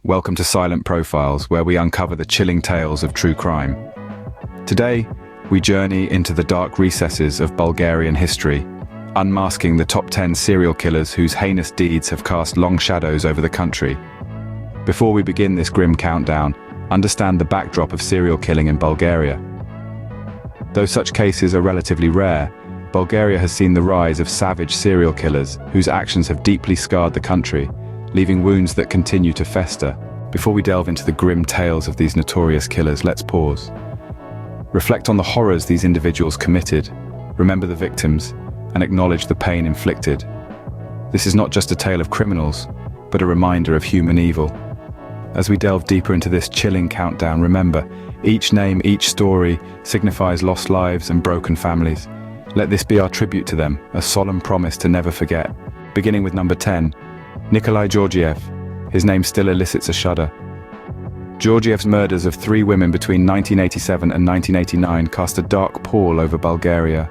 welcome to Silent Profiles, where we uncover the chilling tales of true crime. Today, we journey into the dark recesses of Bulgarian history, unmasking the top 10 serial killers whose heinous deeds have cast long shadows over the country. Before we begin this grim countdown, understand the backdrop of serial killing in Bulgaria. Though such cases are relatively rare, Bulgaria has seen the rise of savage serial killers whose actions have deeply scarred the country, leaving wounds that continue to fester. Before we delve into the grim tales of these notorious killers, let's pause. Reflect on the horrors these individuals committed, remember the victims, and acknowledge the pain inflicted. This is not just a tale of criminals, but a reminder of human evil. As we delve deeper into this chilling countdown, remember, each name, each story signifies lost lives and broken families. Let this be our tribute to them, a solemn promise to never forget. Beginning with number 10, Nikolay Georgiev. His name still elicits a shudder. Georgiev's murders of 3 women between 1987 and 1989 cast a dark pall over Bulgaria.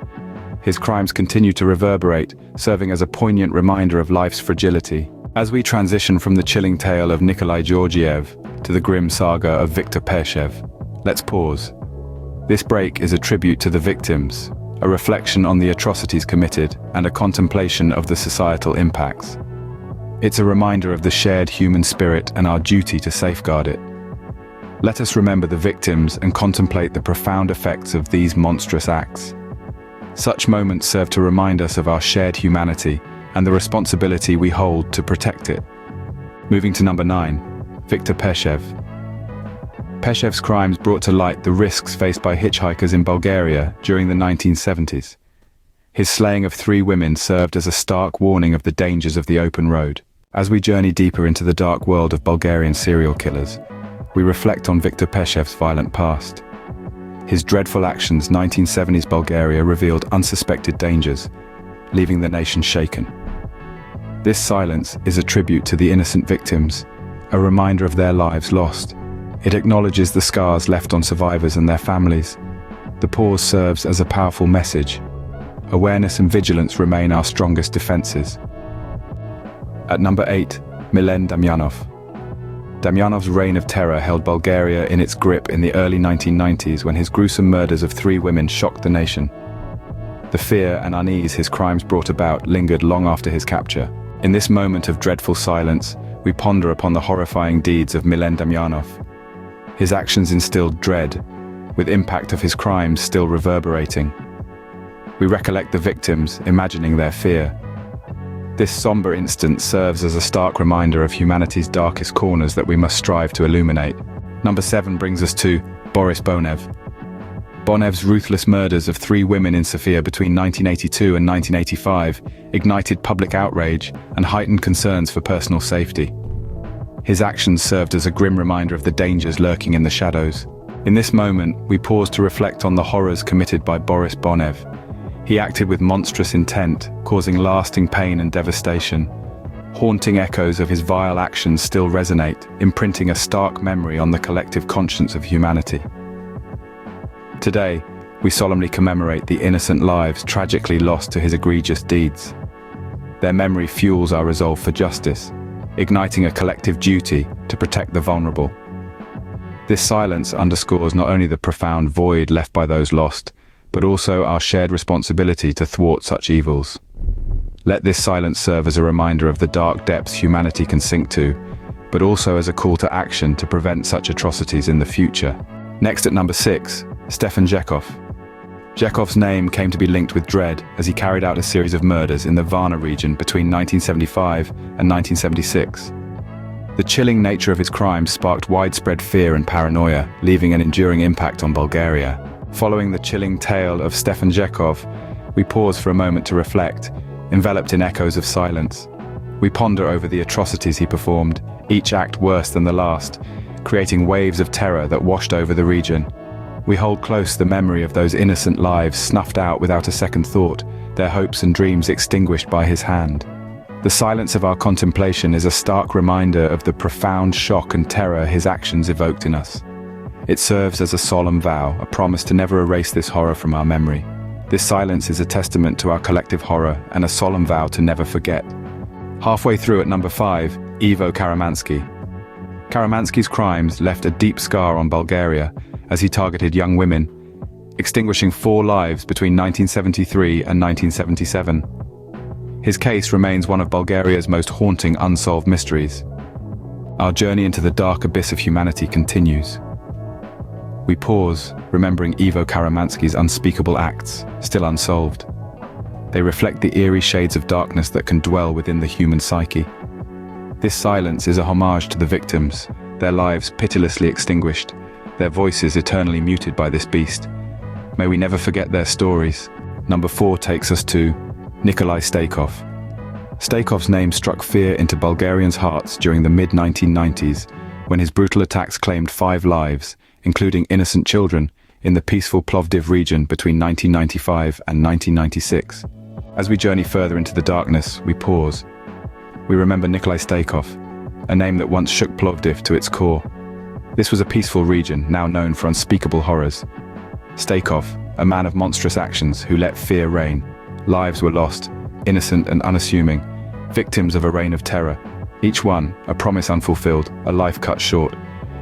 His crimes continue to reverberate, serving as a poignant reminder of life's fragility. As we transition from the chilling tale of Nikolay Georgiev to the grim saga of Viktor Peshev, let's pause. This break is a tribute to the victims, a reflection on the atrocities committed, and a contemplation of the societal impacts. It's a reminder of the shared human spirit and our duty to safeguard it. Let us remember the victims and contemplate the profound effects of these monstrous acts. Such moments serve to remind us of our shared humanity and the responsibility we hold to protect it. Moving to number 9, Viktor Peshev. Peshev's crimes brought to light the risks faced by hitchhikers in Bulgaria during the 1970s. His slaying of 3 women served as a stark warning of the dangers of the open road. As we journey deeper into the dark world of Bulgarian serial killers, we reflect on Viktor Peshev's violent past. His dreadful actions in 1970s Bulgaria revealed unsuspected dangers, leaving the nation shaken. This silence is a tribute to the innocent victims, a reminder of their lives lost. It acknowledges the scars left on survivors and their families. The pause serves as a powerful message. Awareness and vigilance remain our strongest defenses. At number 8, Milen Damyanov. Damyanov's reign of terror held Bulgaria in its grip in the early 1990s when his gruesome murders of 3 women shocked the nation. The fear and unease his crimes brought about lingered long after his capture. In this moment of dreadful silence, we ponder upon the horrifying deeds of Milen Damyanov. His actions instilled dread, with impact of his crimes still reverberating. We recollect the victims, imagining their fear. This somber instance serves as a stark reminder of humanity's darkest corners that we must strive to illuminate. Number 7 brings us to Boris Bonev. Bonev's ruthless murders of 3 women in Sofia between 1982 and 1985 ignited public outrage and heightened concerns for personal safety. His actions served as a grim reminder of the dangers lurking in the shadows. In this moment, we pause to reflect on the horrors committed by Boris Bonev. He acted with monstrous intent, causing lasting pain and devastation. Haunting echoes of his vile actions still resonate, imprinting a stark memory on the collective conscience of humanity. Today, we solemnly commemorate the innocent lives tragically lost to his egregious deeds. Their memory fuels our resolve for justice, igniting a collective duty to protect the vulnerable. This silence underscores not only the profound void left by those lost, but also our shared responsibility to thwart such evils. Let this silence serve as a reminder of the dark depths humanity can sink to, but also as a call to action to prevent such atrocities in the future. Next at number 6, Stefan Zhekov. Zhekov's name came to be linked with dread as he carried out a series of murders in the Varna region between 1975 and 1976. The chilling nature of his crimes sparked widespread fear and paranoia, leaving an enduring impact on Bulgaria. Following the chilling tale of Stefan Zhekov, we pause for a moment to reflect, enveloped in echoes of silence. We ponder over the atrocities he performed, each act worse than the last, creating waves of terror that washed over the region. We hold close the memory of those innocent lives snuffed out without a second thought, their hopes and dreams extinguished by his hand. The silence of our contemplation is a stark reminder of the profound shock and terror his actions evoked in us. It serves as a solemn vow, a promise to never erase this horror from our memory. This silence is a testament to our collective horror and a solemn vow to never forget. Halfway through at number 5, Ivo Karamanski. Karamanski's crimes left a deep scar on Bulgaria as he targeted young women, extinguishing 4 lives between 1973 and 1977. His case remains one of Bulgaria's most haunting unsolved mysteries. Our journey into the dark abyss of humanity continues. We pause, remembering Ivo Karamanski's unspeakable acts, still unsolved. They reflect the eerie shades of darkness that can dwell within the human psyche. This silence is a homage to the victims, their lives pitilessly extinguished, their voices eternally muted by this beast. May we never forget their stories. Number 4 takes us to Nikolay Staykov. Staykov's name struck fear into Bulgarians' hearts during the mid-1990s, when his brutal attacks claimed 5 lives, including innocent children, in the peaceful Plovdiv region between 1995 and 1996. As we journey further into the darkness, we pause. We remember Nikolay Staykov, a name that once shook Plovdiv to its core. This was a peaceful region, now known for unspeakable horrors. Staykov, a man of monstrous actions who let fear reign. Lives were lost, innocent and unassuming, victims of a reign of terror. Each one, a promise unfulfilled, a life cut short.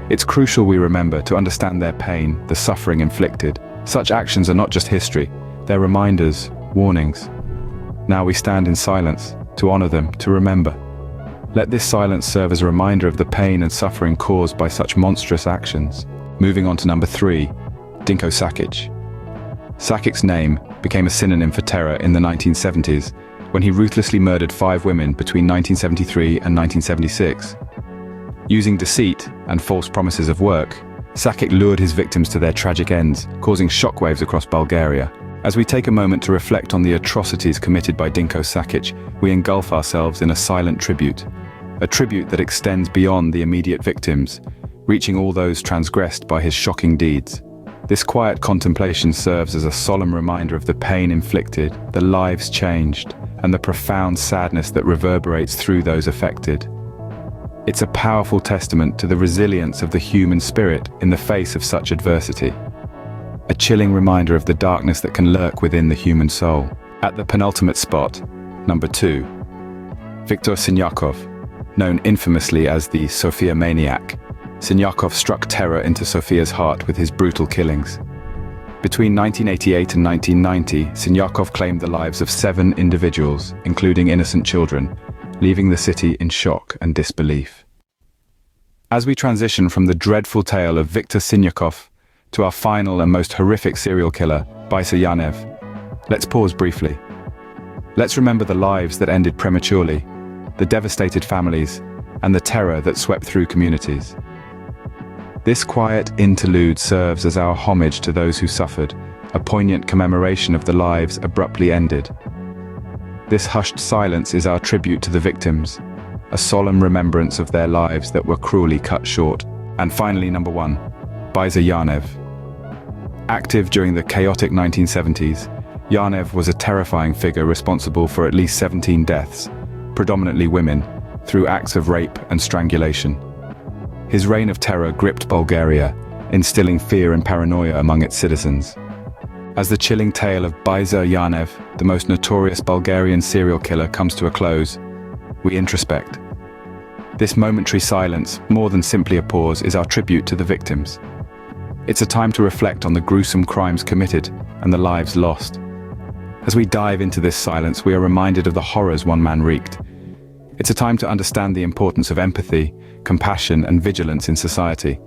It's crucial we remember to understand their pain, the suffering inflicted. Such actions are not just history, they're reminders, warnings. Now we stand in silence, to honor them, to remember. Let this silence serve as a reminder of the pain and suffering caused by such monstrous actions. Moving on to number 3, Dinko Sakic. Sakic's name became a synonym for terror in the 1970s, when he ruthlessly murdered 5 women between 1973 and 1976. Using deceit and false promises of work, Sakic lured his victims to their tragic ends, causing shockwaves across Bulgaria. As we take a moment to reflect on the atrocities committed by Dinko Sakic, we engulf ourselves in a silent tribute. A tribute that extends beyond the immediate victims, reaching all those transgressed by his shocking deeds. This quiet contemplation serves as a solemn reminder of the pain inflicted, the lives changed, and the profound sadness that reverberates through those affected. It's a powerful testament to the resilience of the human spirit in the face of such adversity. A chilling reminder of the darkness that can lurk within the human soul. At the penultimate spot, number 2, Viktor Sinyakov, known infamously as the Sofia Maniac. Sinyakov struck terror into Sofia's heart with his brutal killings. Between 1988 and 1990, Sinyakov claimed the lives of 7 individuals, including innocent children, leaving the city in shock and disbelief. As we transition from the dreadful tale of Viktor Sinyakov to our final and most horrific serial killer, Biser Yanev, let's pause briefly. Let's remember the lives that ended prematurely, the devastated families, and the terror that swept through communities. This quiet interlude serves as our homage to those who suffered, a poignant commemoration of the lives abruptly ended. This hushed silence is our tribute to the victims, a solemn remembrance of their lives that were cruelly cut short. And finally, number 1, Biser Yanev. Active during the chaotic 1970s, Yanev was a terrifying figure responsible for at least 17 deaths, predominantly women, through acts of rape and strangulation. His reign of terror gripped Bulgaria, instilling fear and paranoia among its citizens. As the chilling tale of Biser Yanev, the most notorious Bulgarian serial killer, comes to a close, we introspect. This momentary silence, more than simply a pause, is our tribute to the victims. It's a time to reflect on the gruesome crimes committed and the lives lost. As we dive into this silence, we are reminded of the horrors one man wreaked. It's a time to understand the importance of empathy, compassion, and vigilance in society.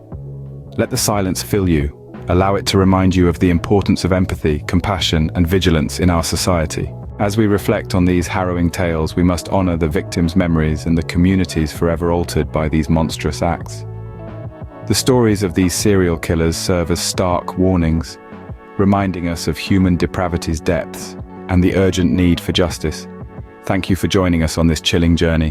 Let the silence fill you. Allow it to remind you of the importance of empathy, compassion, and vigilance in our society. As we reflect on these harrowing tales, we must honor the victims' memories and the communities forever altered by these monstrous acts. The stories of these serial killers serve as stark warnings, reminding us of human depravity's depths and the urgent need for justice. Thank you for joining us on this chilling journey.